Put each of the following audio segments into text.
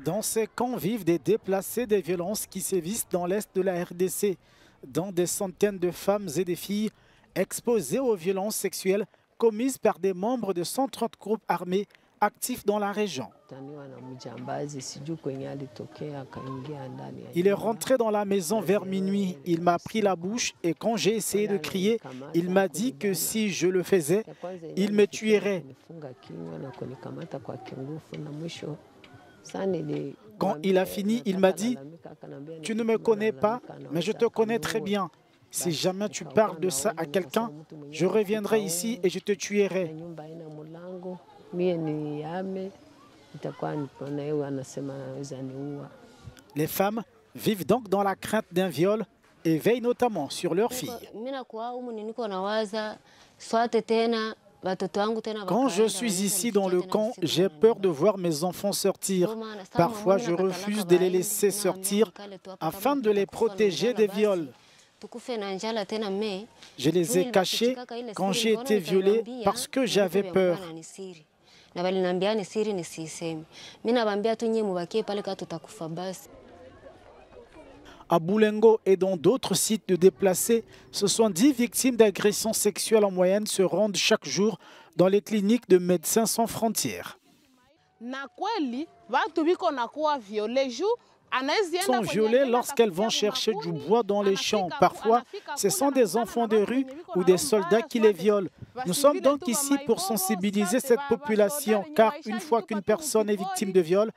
Dans ces camps vivent des déplacés des violences qui sévissent dans l'est de la RDC, dont des centaines de femmes et de filles exposées aux violences sexuelles commises par des membres de 130 groupes armés actifs dans la région. Il est rentré dans la maison vers minuit, il m'a pris la bouche et quand j'ai essayé de crier, il m'a dit que si je le faisais, il me tuerait. Quand il a fini, il m'a dit « Tu ne me connais pas, mais je te connais très bien. Si jamais tu parles de ça à quelqu'un, je reviendrai ici et je te tuerai. » Les femmes vivent donc dans la crainte d'un viol et veillent notamment sur leurs filles. Quand je suis ici dans le camp, j'ai peur de voir mes enfants sortir. Parfois, je refuse de les laisser sortir afin de les protéger des viols. Je les ai cachés quand j'ai été violée parce que j'avais peur. À Boulengo et dans d'autres sites de déplacés, ce sont 10 victimes d'agressions sexuelles en moyenne se rendent chaque jour dans les cliniques de Médecins sans frontières. Sont violées lorsqu'elles vont chercher du bois dans les champs. Parfois, ce sont des enfants de rue ou des soldats qui les violent. Nous sommes donc ici pour sensibiliser cette population, car une fois qu'une personne est victime de viol,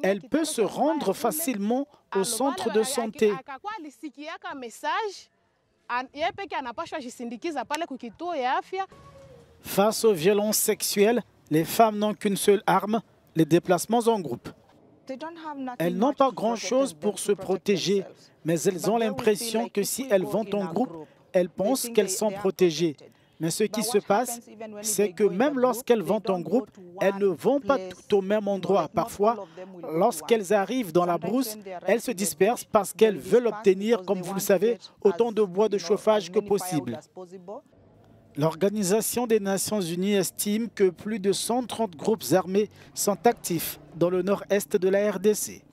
elle peut se rendre facilement au centre de santé. Face aux violences sexuelles, les femmes n'ont qu'une seule arme, les déplacements en groupe. Elles n'ont pas grand-chose pour se protéger, mais elles ont l'impression que si elles vont en groupe, elles pensent qu'elles sont protégées. Mais ce qui se passe, c'est que même lorsqu'elles vont en groupe, elles ne vont pas tout au même endroit. Parfois, lorsqu'elles arrivent dans la brousse, elles se dispersent parce qu'elles veulent obtenir, comme vous le savez, autant de bois de chauffage que possible. L'Organisation des Nations Unies estime que plus de 130 groupes armés sont actifs dans le nord-est de la RDC.